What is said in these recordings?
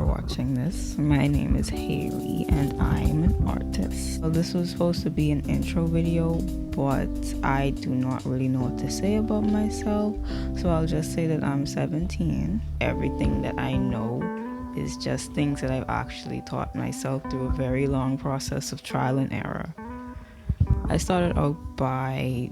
watching this. My name is Haley and I'm an artist. So this was supposed to be an intro video, but I do not really know what to say about myself. So I'll just say that I'm 17. Everything that I know is just things that I've actually taught myself through a very long process of trial and error. I started out by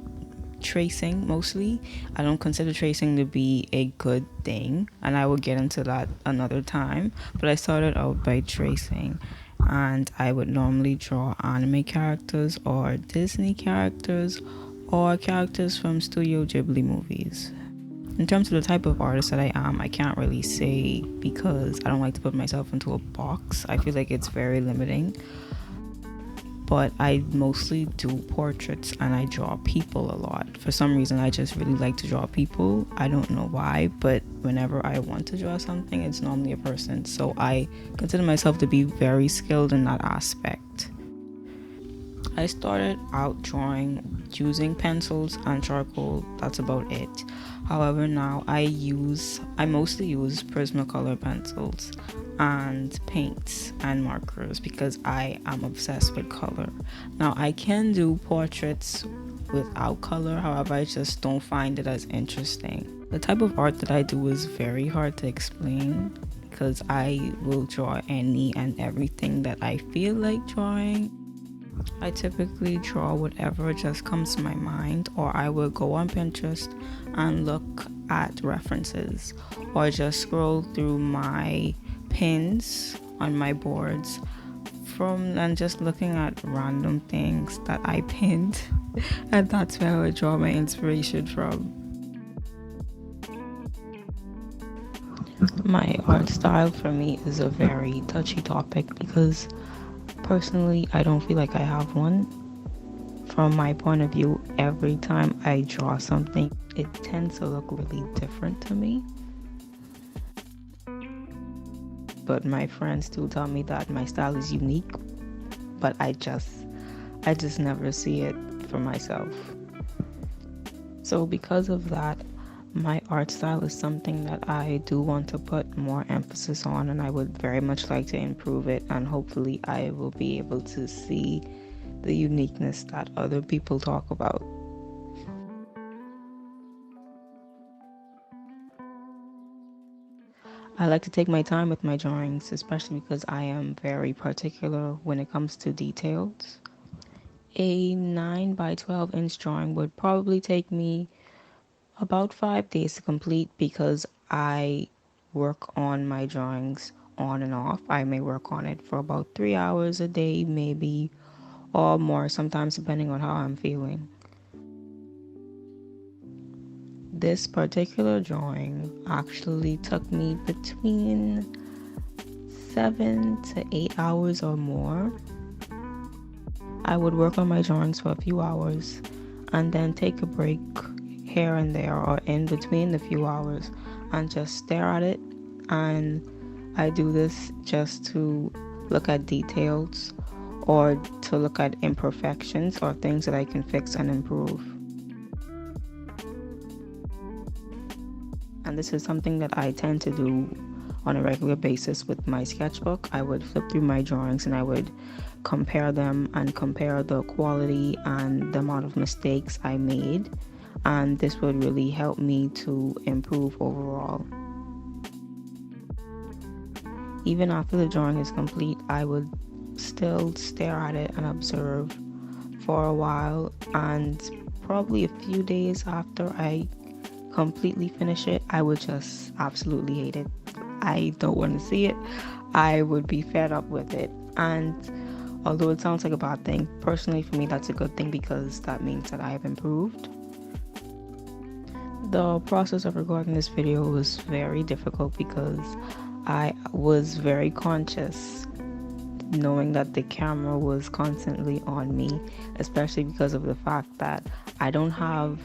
tracing mostly. I don't consider tracing to be a good thing, and I will get into that another time, but I started out by tracing, and I would normally draw anime characters or Disney characters or characters from Studio Ghibli movies. In terms of the type of artist that I am, I can't really say because I don't like to put myself into a box. I feel like it's very limiting. But I mostly do portraits and I draw people a lot. For some reason, I just really like to draw people. I don't know why, but whenever I want to draw something, it's normally a person. So I consider myself to be very skilled in that aspect. I started out drawing using pencils and charcoal. That's about it. However, now I mostly use Prismacolor pencils and paints and markers because I am obsessed with color. Now I can do portraits without color, however I just don't find it as interesting. The type of art that I do is very hard to explain because I will draw any and everything that I feel like drawing. I typically draw whatever just comes to my mind, or I will go on Pinterest and look at references, or just scroll through my pins on my boards and just looking at random things that I pinned and that's where I draw my inspiration from. My art style for me is a very touchy topic because personally I don't feel like I have one. From my point of view, every time I draw something, it tends to look really different to me. But my friends do tell me that my style is unique, but I just never see it for myself. So because of that, my art style is something that I do want to put more emphasis on, and I would very much like to improve it, and hopefully I will be able to see the uniqueness that other people talk about. I like to take my time with my drawings, especially because I am very particular when it comes to details. A 9 by 12 inch drawing would probably take me about 5 days to complete because I work on my drawings on and off. I may work on it for about 3 hours a day, maybe, or more, sometimes depending on how I'm feeling. This particular drawing actually took me between 7 to 8 hours or more. I would work on my drawings for a few hours and then take a break here and there or in between the few hours and just stare at it. And I do this just to look at details or to look at imperfections or things that I can fix and improve. And this is something that I tend to do on a regular basis with my sketchbook. I would flip through my drawings and I would compare them and compare the quality and the amount of mistakes I made. And this would really help me to improve overall. Even after the drawing is complete, I would still stare at it and observe for a while, and probably a few days after I completely finish it, I would just absolutely hate it. I don't want to see it. I would be fed up with it. And although it sounds like a bad thing, personally for me that's a good thing because that means that I have improved. The process of recording this video was very difficult because I was very conscious knowing that the camera was constantly on me, especially because of the fact that I don't have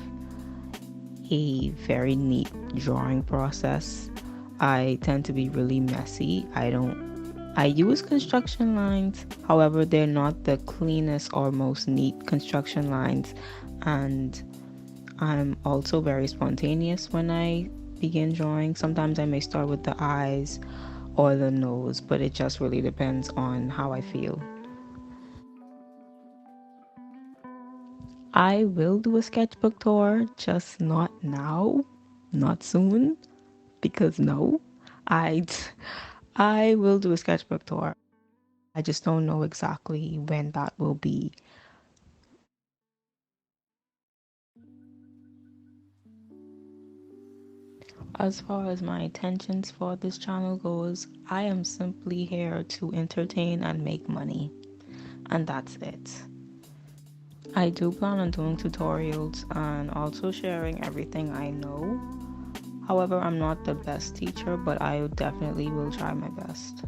a very neat drawing process. I tend to be really messy. I use construction lines, however they're not the cleanest or most neat construction lines, and I'm also very spontaneous when I begin drawing. Sometimes I may start with the eyes or the nose, but it just really depends on how I feel. I will do a sketchbook tour, just not now, not soon, because no, I I will do a sketchbook tour. I just don't know exactly when that will be. As far as my intentions for this channel goes, I am simply here to entertain and make money, and that's it. I do plan on doing tutorials and also sharing everything I know. However, I'm not the best teacher, but I definitely will try my best.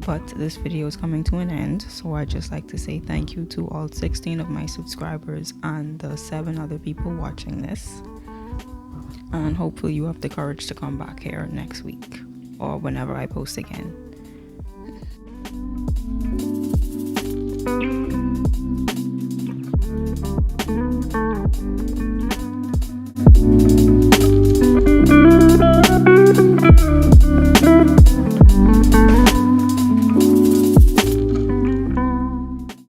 But this video is coming to an end, so I'd just like to say thank you to all 16 of my subscribers and the 7 other people watching this. And hopefully you have the courage to come back here next week or whenever I post again.